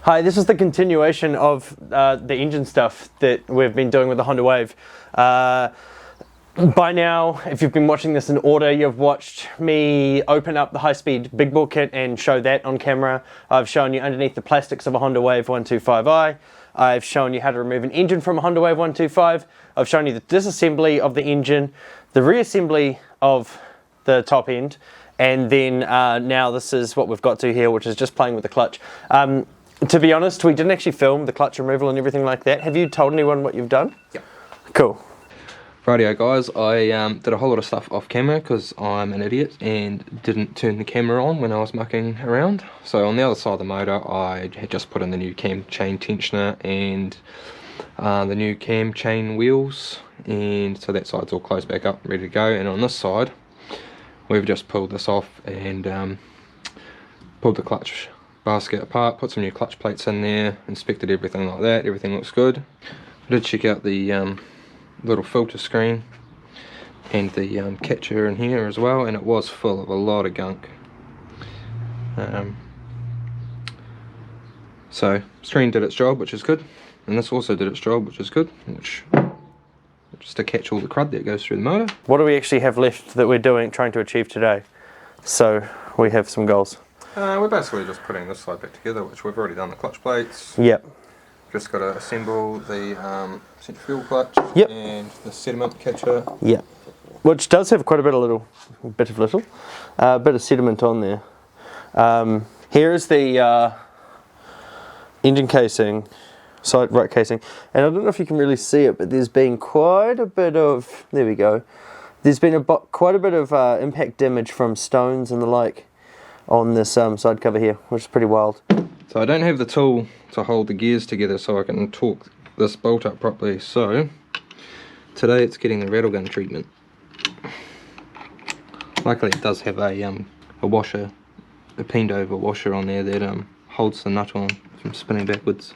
Hi, this is the continuation of the engine stuff that we've been doing with the Honda Wave. By now, if you've been watching this in order, you've watched me open up the high-speed big bore kit and show that on camera. I've shown you underneath the plastics of a Honda Wave 125i. I've shown you how to remove an engine from a Honda Wave 125. I've shown you the disassembly of the engine, the reassembly of the top end, and then now this is what we've got to here, which is just playing with the clutch. To be honest, we didn't actually film the clutch removal and everything like that. Have you told anyone what you've done? Yep. Cool. Rightio guys, I did a whole lot of stuff off camera because I'm an idiot and didn't turn the camera on when I was mucking around. So on the other side of the motor, I had just put in the new cam chain tensioner and the new cam chain wheels, and so that side's all closed back up, ready to go. And on this side, we've just pulled this off and pulled the clutch basket apart, put some new clutch plates in there, inspected everything like that. Everything looks good. I did check out the little filter screen and the catcher in here as well, and it was full of a lot of gunk. So screen did its job, which is good, and this also did its job, which is good, which just to catch all the crud that goes through the motor. What do we actually have left that we're trying to achieve today? So we have some goals. We're basically just putting this side back together, which we've already done the clutch plates. Yep. Just got to assemble the centrifugal clutch. Yep. And the sediment catcher. Yep. Which does have quite a bit of sediment on there. Here is the engine casing, side right casing, and I don't know if you can really see it, but there's been quite a bit of, there we go, there's been quite a bit of impact damage from stones and the like on this side cover here, which is pretty wild. So I don't have the tool to hold the gears together so I can torque this bolt up properly, so today it's getting the rattle gun treatment. Luckily it does have a washer, a peened over washer on there that holds the nut on from spinning backwards.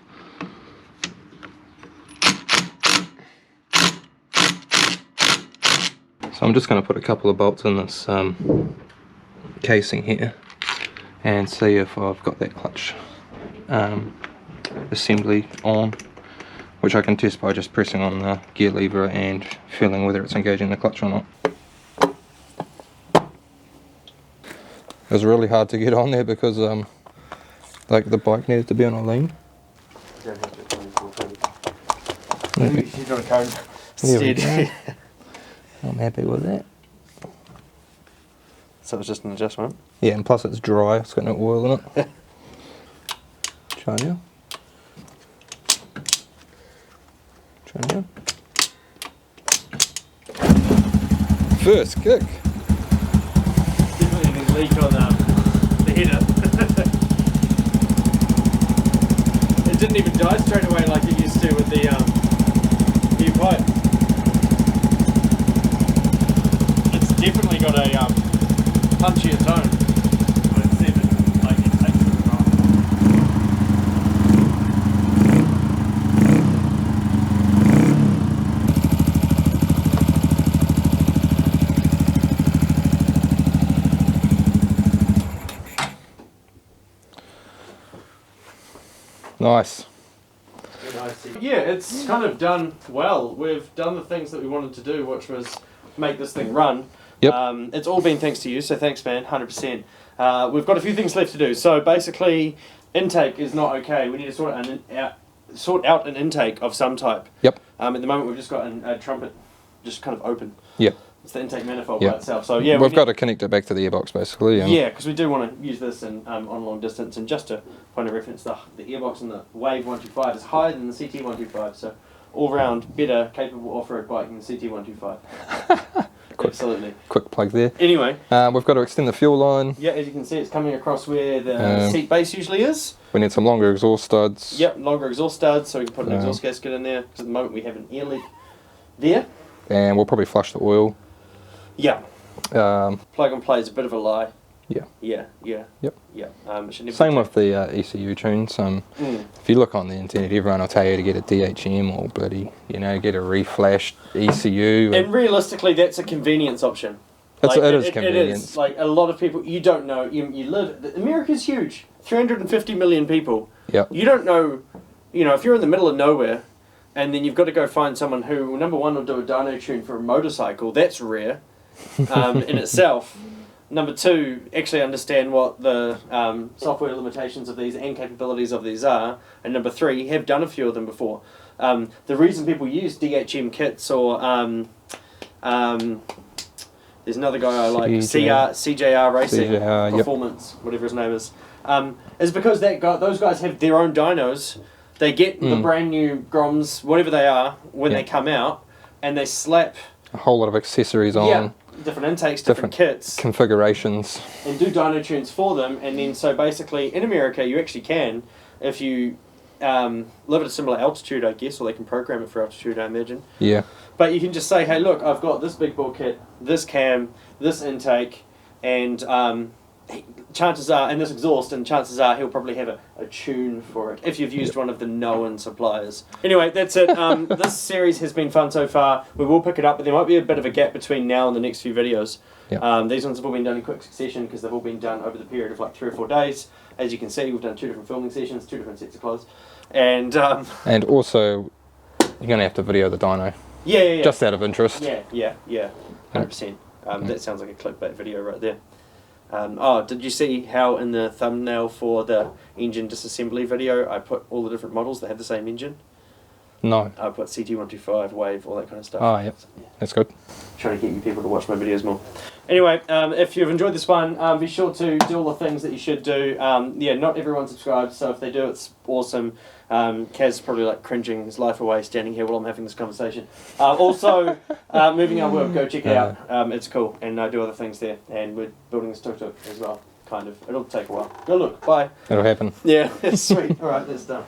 So I'm just going to put a couple of bolts in this casing here and see if I've got that clutch assembly on, which I can test by just pressing on the gear lever and feeling whether it's engaging the clutch or not. It was really hard to get on there because like the bike needed to be on a lean. Maybe she's got a cone. Steady. I'm happy with that. So it's just an adjustment? Yeah, and plus it's dry, it's got no oil in it. Show you. First kick. Definitely a leak on the header. It didn't even die straight away like it used to with the new pipe. It's definitely got a punchier tone. But it's even like it takes some time. Nice. Yeah, it's kind of done well. We've done the things that we wanted to do, which was make this thing run. Yep. It's all been thanks to you, so thanks, man, 100%. We've got a few things left to do. So basically, intake is not okay. We need to sort out an intake of some type. Yep. At the moment, we've just got a trumpet just kind of open. Yep. It's the intake manifold Yep. by itself. So yeah, we've got to connect it back to the airbox basically. Yeah, because we do want to use this on long distance, and just to point of reference, the airbox in the Wave 125 is higher than the CT 125, so all round better, capable off-road bike than the CT 125. Absolutely. Quick plug there. Anyway. We've got to extend the fuel line. Yeah, as you can see, it's coming across where the seat base usually is. We need some longer exhaust studs. Yep, longer exhaust studs, so we can put an exhaust gasket in there, because at the moment we have an air leak there. And we'll probably flush the oil. Yeah. Plug and play is a bit of a lie. Yeah. Yeah. Yep. Yeah. Same with the ECU tunes. If you look on the internet, everyone will tell you to get a DHM or bloody, get a reflashed ECU. And realistically, that's a convenience option. It is convenient. It is. Like, a lot of people, you don't know, you live, America's huge, 350 million people. Yep. You don't know, if you're in the middle of nowhere, and then you've got to go find someone who, number one, will do a dyno tune for a motorcycle. That's rare in itself. Number two, actually understand what the software limitations of these and capabilities of these are. And number three, have done a few of them before. The reason people use DHM kits or there's another guy I like, CJR Racing Performance, whatever his name is because those guys have their own dynos. They get the brand new Groms, whatever they are, when they come out, and they slap a whole lot of accessories on. Different intakes, different kits, configurations, and do dyno tunes for them. And then so basically in America you actually can, if you live at a similar altitude, I guess, or they can program it for altitude, I imagine. Yeah. But you can just say, hey, look, I've got this big ball kit, this cam, this intake, and chances are, and this exhaust, and chances are he'll probably have a tune for it if you've used one of the known suppliers. Anyway, that's it. This series has been fun so far. We will pick it up, but there might be a bit of a gap between now and the next few videos. Yep. These ones have all been done in quick succession because they've all been done over the period of like 3 or 4 days. As you can see, we've done 2 different filming sessions, 2 different sets of clothes. And also, you're going to have to video the dyno. Yeah. Just out of interest. Yeah. 100%. That sounds like a clickbait video right there. Did you see how in the thumbnail for the engine disassembly video I put all the different models that have the same engine? No. I put CT125, Wave, all that kind of stuff. Oh, yep. That's good. Trying to get you people to watch my videos more. Anyway, if you've enjoyed this one, be sure to do all the things that you should do. Not everyone subscribes, so if they do, it's awesome. Kaz's probably like cringing his life away standing here while I'm having this conversation. Also, Moving Our World, go check it out. It's cool, and I do other things there. And we're building this tuk-tuk as well, kind of. It'll take a while. Go look, bye. It'll happen. Yeah, sweet. All right, that's done.